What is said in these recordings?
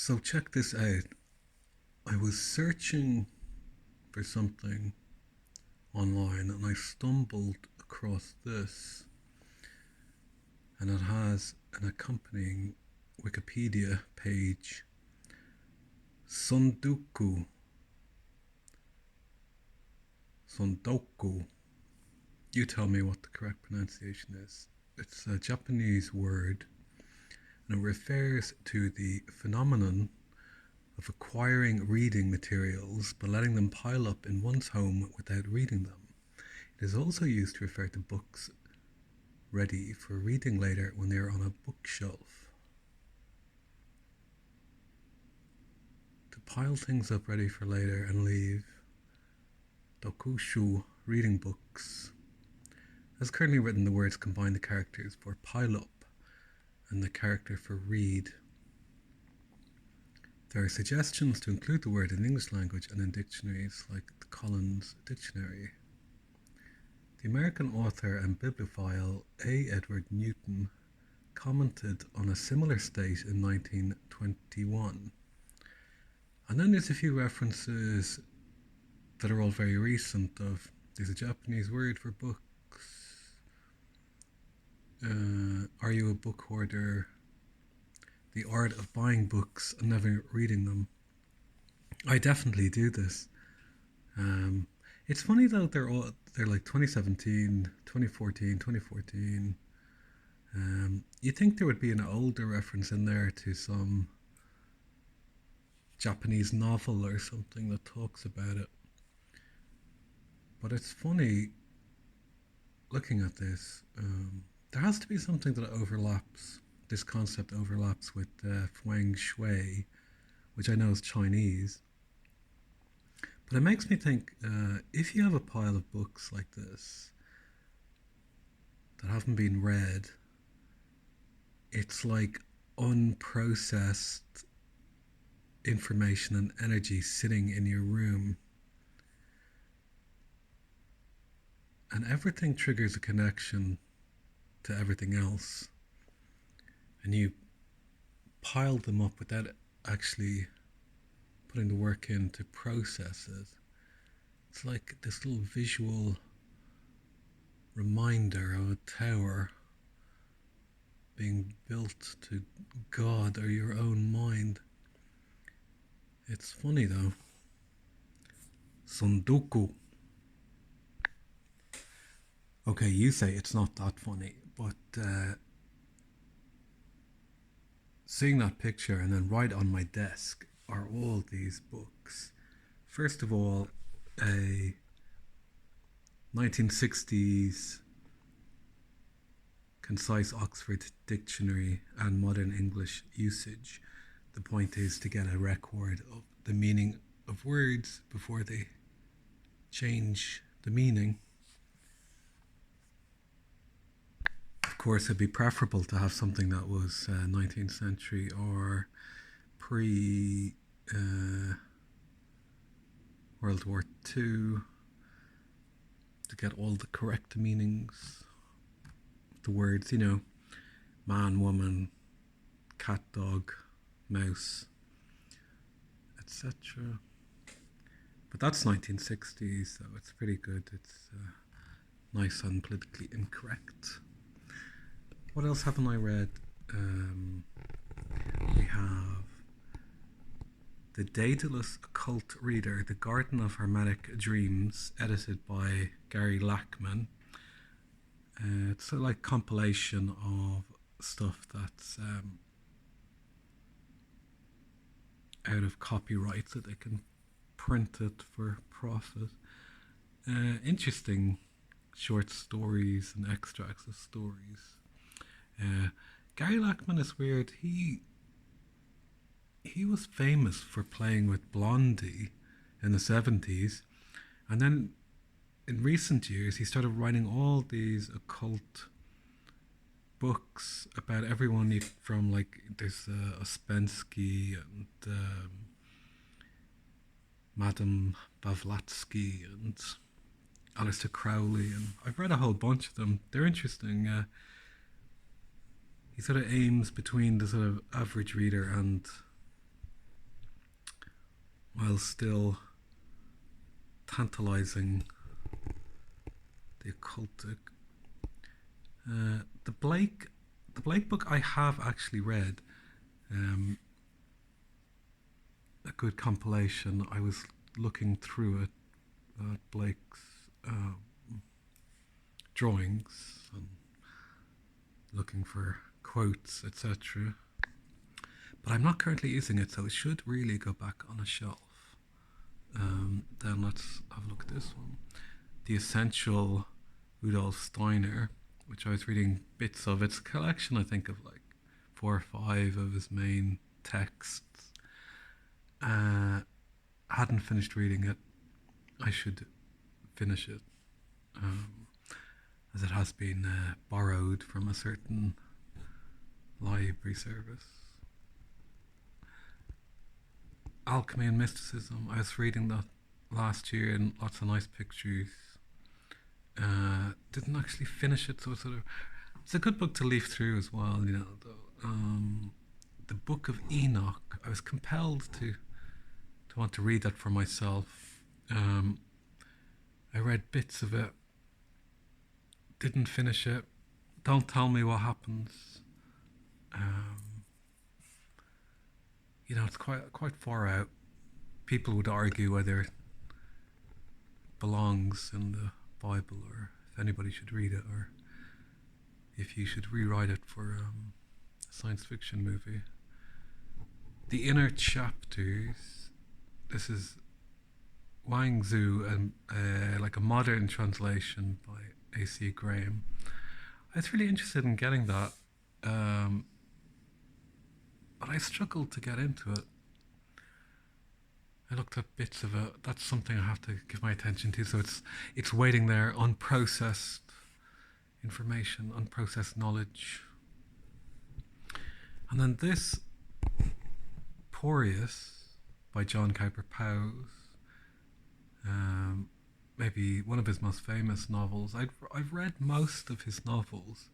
So check this out. I was searching for something online and I stumbled across this, and it has an accompanying Wikipedia page. Tsundoku. Tsundoku. You tell me what the correct pronunciation is. It's a Japanese word and it refers to the phenomenon of acquiring reading materials but letting them pile up in one's home without reading them. It is also used to refer to books ready for reading later when they are on a bookshelf. To pile things up ready for later and leave. Dokushu, reading books. As currently written, the words combine the characters for pile up and the character for read. There are suggestions to include the word in English language and in dictionaries like the Collins Dictionary. The American author and bibliophile A. Edward Newton commented on a similar state in 1921. And then there's a few references that are all very recent of, there's a Japanese word for books. Are you a book hoarder? The art of buying books and never reading them. I definitely do this. It's funny though, they're like 2017, 2014, 2014. You'd think there would be an older reference in there to some Japanese novel or something that talks about it. But it's funny looking at this. There has to be something that overlaps. This concept overlaps with feng shui, which I know is Chinese. But it makes me think, if you have a pile of books like this that haven't been read, it's like unprocessed information and energy sitting in your room. And everything triggers a connection to everything else. And you pile them up without actually putting the work in to process it. It's like this little visual reminder of a tower being built to God or your own mind. It's funny though. Tsundoku. Okay, you say it's not that funny, but seeing that picture and then right on my desk are all these books. First of all, a 1960s concise Oxford Dictionary and modern English usage. The point is to get a record of the meaning of words before they change the meaning. Of course, it'd be preferable to have something that was 19th century or pre World War II to get all the correct meanings of the words, you know, man, woman, cat, dog, mouse, etc. But that's 1960s, so it's pretty good. It's nice and politically incorrect. What else haven't I read? We have The Daedalus Occult Reader, The Garden of Hermetic Dreams, edited by Gary Lachman. It's a like compilation of stuff that's out of copyright so they can print it for profit. Interesting short stories and extracts of stories. Gary Lachman is weird. He was famous for playing with Blondie in the 70s, and then in recent years he started writing all these occult books about everyone from, like, there's Ouspensky and Madame Blavatsky and Aleister Crowley, and I've read a whole bunch of them. They're interesting. He sort of aims between the sort of average reader and while still tantalizing the occultic. Uh, the Blake, the Blake book I have actually read. Um, a good compilation. I was looking through it, Blake's drawings and looking for quotes, etc. But I'm not currently using it, so it should really go back on a shelf. Then let's have a look at this one. The Essential Rudolf Steiner, which I was reading bits of. It's a collection, I think, of like 4 or 5 of his main texts. Hadn't finished reading it. I should finish it, as it has been borrowed from a certain library service. Alchemy and Mysticism. I was reading that last year and lots of nice pictures. Didn't actually finish it, so it's a good book to leaf through as well. You know, the Book of Enoch. I was compelled to want to read that for myself. I read bits of it. Didn't finish it. Don't tell me what happens. You know, it's quite far out. People would argue whether it belongs in the Bible or if anybody should read it or if you should rewrite it for a science fiction movie. The Inner Chapters. This is Wang Zhu and like a modern translation by A.C. Graham. I was really interested in getting that, but I struggled to get into it. I looked at bits of it. That's something I have to give my attention to. So it's waiting there, unprocessed information, unprocessed knowledge. And then this Porteous by John Cowper Powys, maybe one of his most famous novels. I've read most of his novels,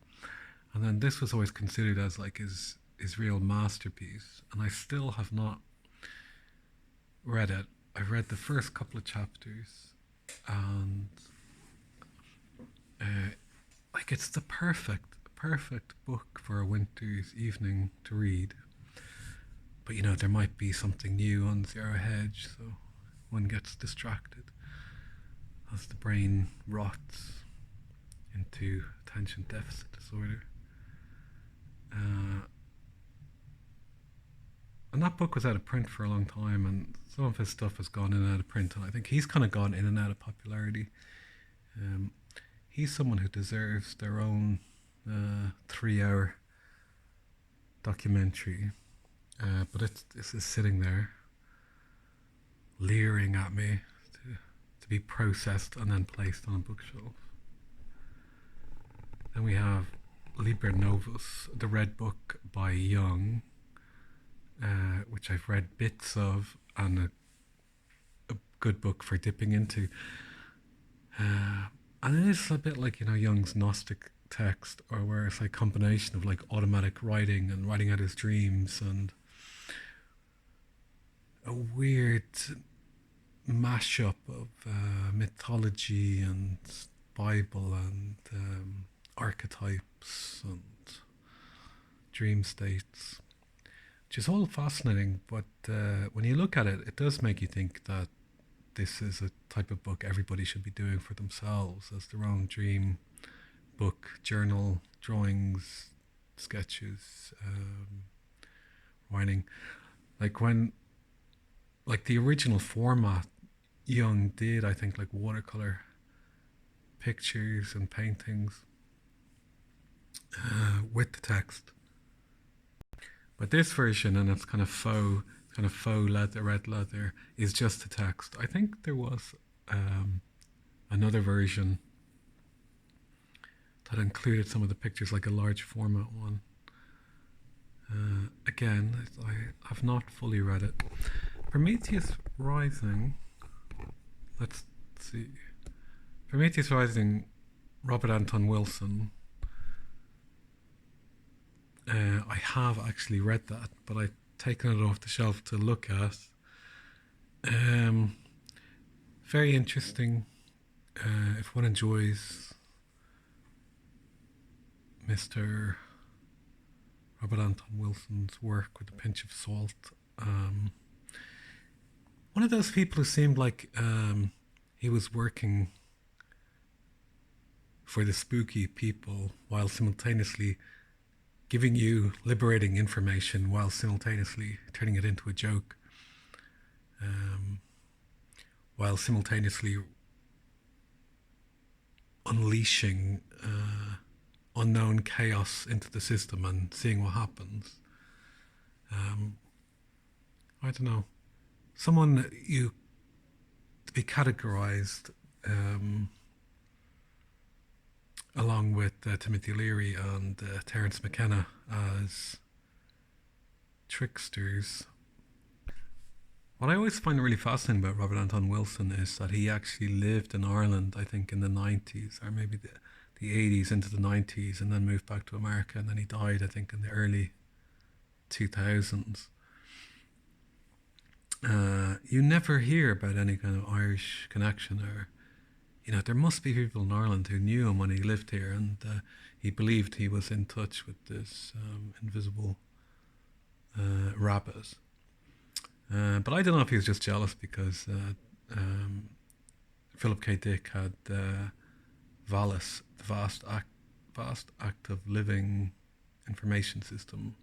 and then this was always considered as like his real masterpiece, and I still have not read it. I've read the first couple of chapters, and like it's the perfect book for a winter's evening to read. But you know, there might be something new on Zero Hedge, so one gets distracted as the brain rots into attention deficit disorder. And that book was out of print for a long time, and some of his stuff has gone in and out of print, and I think he's kind of gone in and out of popularity. He's someone who deserves their own 3-hour documentary, but it's sitting there leering at me to be processed and then placed on a bookshelf. Then we have Liber Novus, the Red Book by Young, which I've read bits of, and a good book for dipping into. And it is a bit like, you know, Jung's Gnostic text, or where it's like a combination of like automatic writing and writing out his dreams and a weird mashup of mythology and Bible and archetypes and dream states, which is all fascinating. But when you look at it, it does make you think that this is a type of book everybody should be doing for themselves as their own dream book, journal, drawings, sketches, writing. Like the original format Jung did, I think, like watercolor pictures and paintings with the text. But this version, and it's kind of faux leather, red leather, is just the text. I think there was another version that included some of the pictures, like a large format one. Again, I have not fully read it. Prometheus Rising, let's see. Prometheus Rising, Robert Anton Wilson. I have actually read that, but I've taken it off the shelf to look at. Um, Very interesting. If one enjoys Mr. Robert Anton Wilson's work with a pinch of salt, um, one of those people who seemed like he was working for the spooky people while simultaneously giving you liberating information while simultaneously turning it into a joke, um, while simultaneously unleashing unknown chaos into the system and seeing what happens. Um, I don't know. Someone you to be categorized along with Timothy Leary and Terence McKenna as tricksters. What I always find really fascinating about Robert Anton Wilson is that he actually lived in Ireland, I think, in the 90s, or maybe the 80s into the 90s, and then moved back to America, and then he died, I think, in the early 2000s. You never hear about any kind of Irish connection, or there must be people in Ireland who knew him when he lived here, and he believed he was in touch with this invisible rabbit. But I don't know if he was just jealous because Philip K. Dick had Valis, the vast active living information system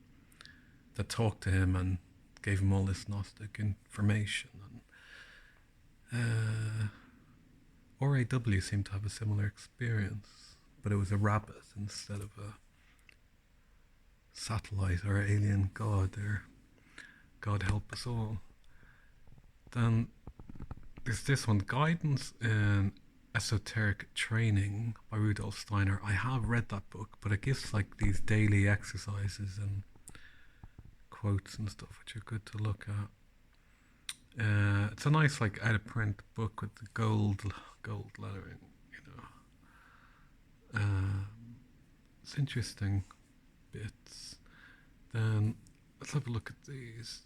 that talked to him and gave him all this Gnostic information. And RAW seemed to have a similar experience, but it was a rabbit instead of a satellite or alien god, or God help us all. Then there's this one, Guidance in Esoteric Training by Rudolf Steiner. I have read that book, but it gives like these daily exercises and quotes and stuff, which are good to look at. It's a nice, like, out of print book with the gold lettering. It's interesting bits. Then let's have a look at these.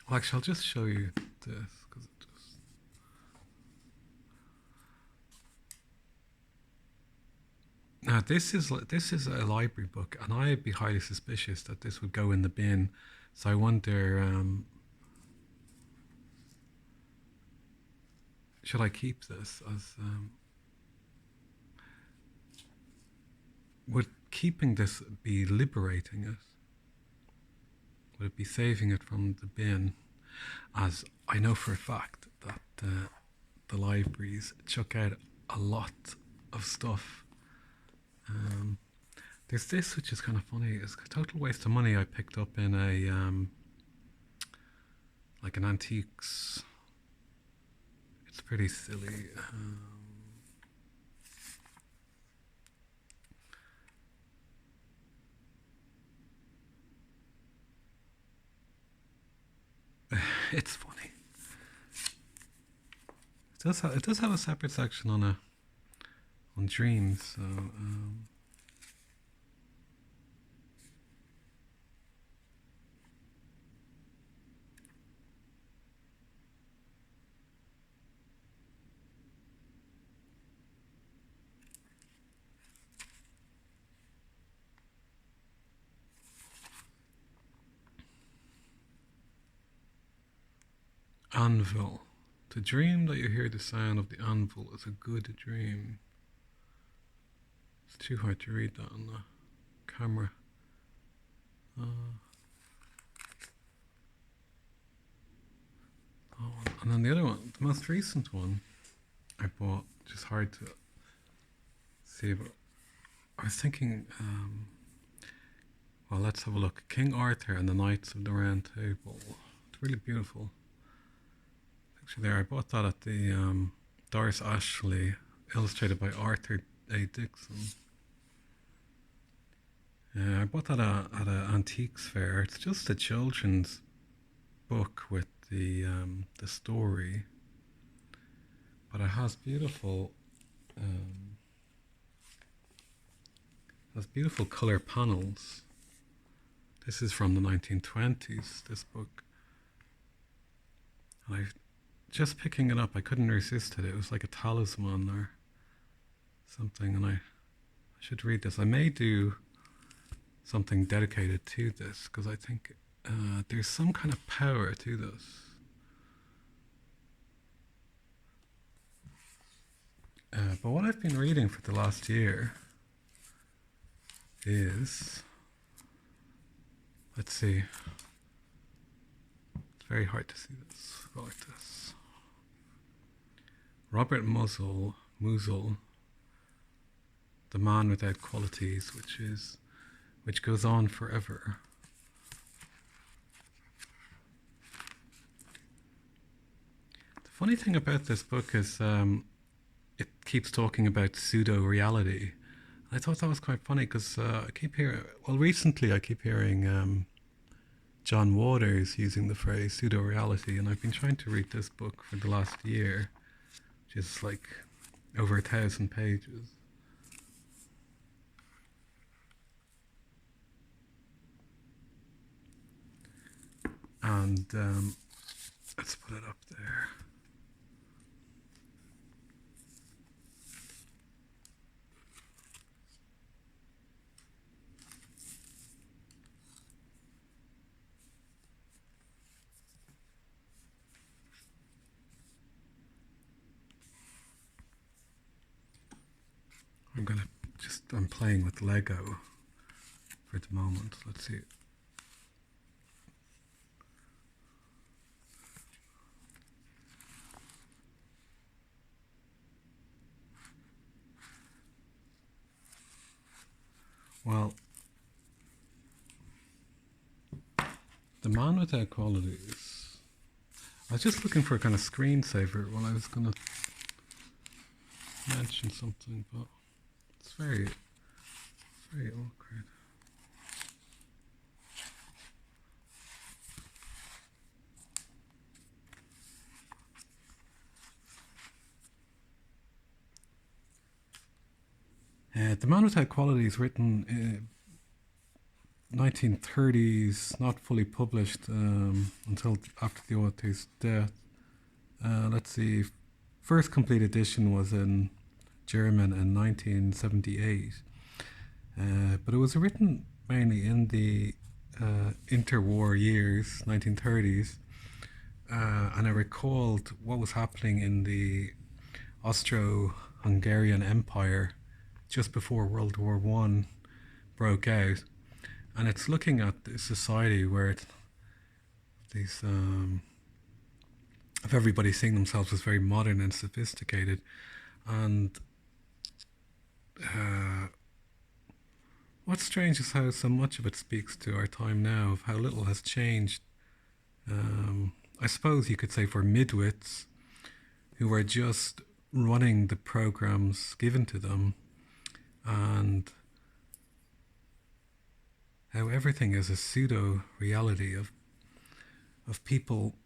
Well, actually, I'll just show you this because it just. Now this is a library book, and I'd be highly suspicious that this would go in the bin. So I wonder, should I keep this as? Would keeping this be liberating it? Would it be saving it from the bin? As I know for a fact that the libraries chuck out a lot of stuff. There's this which is kind of funny. It's a total waste of money I picked up in a like an antiques. It's pretty silly. It's funny. It does have a separate section on dreams. So anvil. To dream that you hear the sound of the anvil is a good dream. It's too hard to read that on the camera. And then the other one, the most recent one I bought, just hard to see, but I was thinking, well, let's have a look. King Arthur and the Knights of the Round Table. It's really beautiful. Actually, there, I bought that at the Doris Ashley, illustrated by Arthur A. Dixon. I bought that at an antiques fair. It's just a children's book with the story, but it has beautiful color panels. This is from the 1920s. This book, And I just picking it up, I couldn't resist it. It was like a talisman or something, and I should read this. I may do something dedicated to this because I think there's some kind of power to this. But what I've been reading for the last year is, let's see, it's very hard to see this. Go like this. Robert Musil, The Man Without Qualities, which goes on forever. The funny thing about this book is it keeps talking about pseudo-reality. I thought that was quite funny because I keep hearing, well, recently I keep hearing John Waters using the phrase pseudo-reality, and I've been trying to read this book for the last year, which is like over 1,000 pages. And let's put it up there. I'm playing with Lego for the moment. Let's see. Well, The Man Without Qualities. I was just looking for a kind of screensaver when I was going to mention something, but it's very awkward. The Man Without Qualities, written 1930s, not fully published until after the author's death. Let's see, first complete edition was in German in 1978, but it was written mainly in the interwar years, 1930s, and it recalled what was happening in the Austro-Hungarian Empire just before World War One broke out. And it's looking at the society where these of everybody seeing themselves as very modern and sophisticated, and what's strange is how so much of it speaks to our time now, of how little has changed. I suppose you could say for midwits who are just running the programs given to them, and how everything is a pseudo reality of people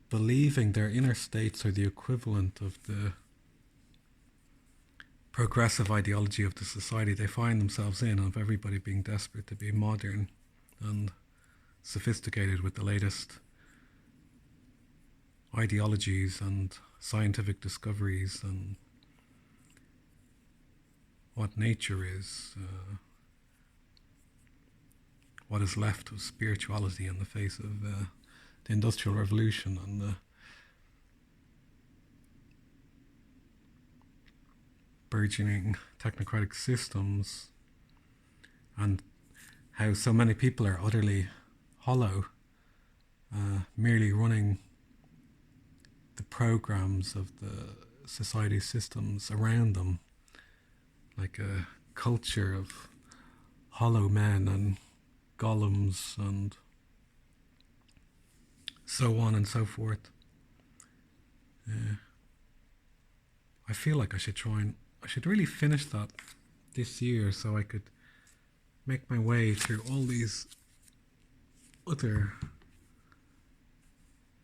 believing their inner states are the equivalent of the progressive ideology of the society they find themselves in, of everybody being desperate to be modern and sophisticated with the latest ideologies and scientific discoveries and what nature is, what is left of spirituality in the face of the Industrial Revolution and the burgeoning technocratic systems, and how so many people are utterly hollow, merely running the programs of the society systems around them, like a culture of hollow men and golems and so on and so forth. I feel like I should really finish that this year so I could make my way through all these other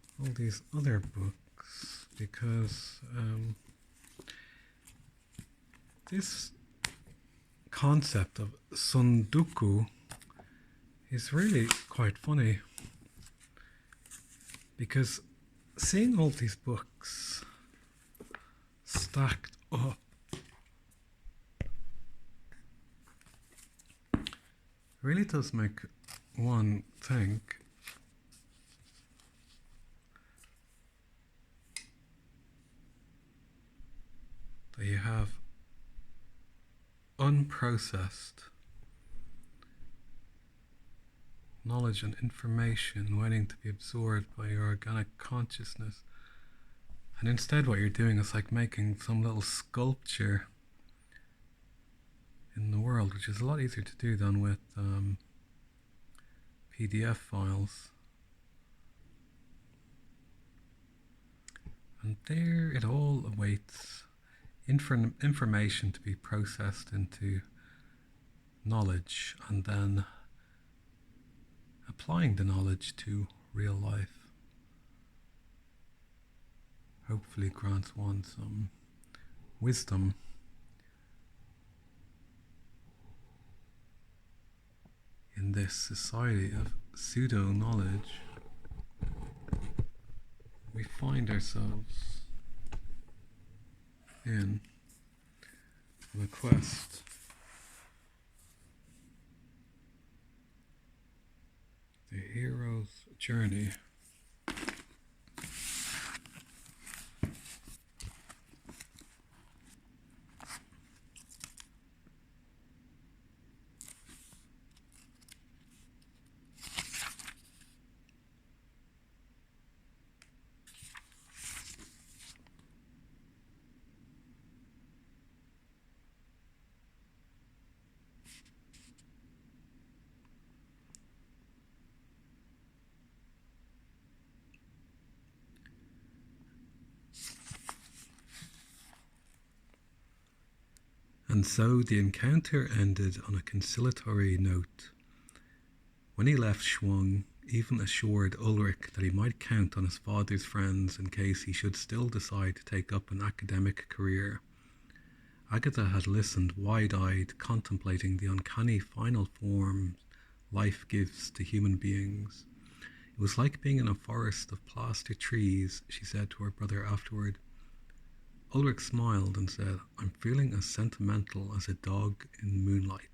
books, because this concept of Tsundoku is really quite funny. Because seeing all these books stacked up really does make one think that you have unprocessed knowledge and information waiting to be absorbed by your organic consciousness. And instead, what you're doing is like making some little sculpture in the world, which is a lot easier to do than with PDF files. And there it all awaits information to be processed into knowledge, and then applying the knowledge to real life hopefully grants one some wisdom in this society of pseudo knowledge we find ourselves in on a quest. The hero's journey. And so the encounter ended on a conciliatory note. When he left, Schwung even assured Ulrich that he might count on his father's friends in case he should still decide to take up an academic career. Agatha had listened wide-eyed, contemplating the uncanny final form life gives to human beings. It was like being in a forest of plaster trees, she said to her brother afterward. Ulrich smiled and said, I'm feeling as sentimental as a dog in moonlight.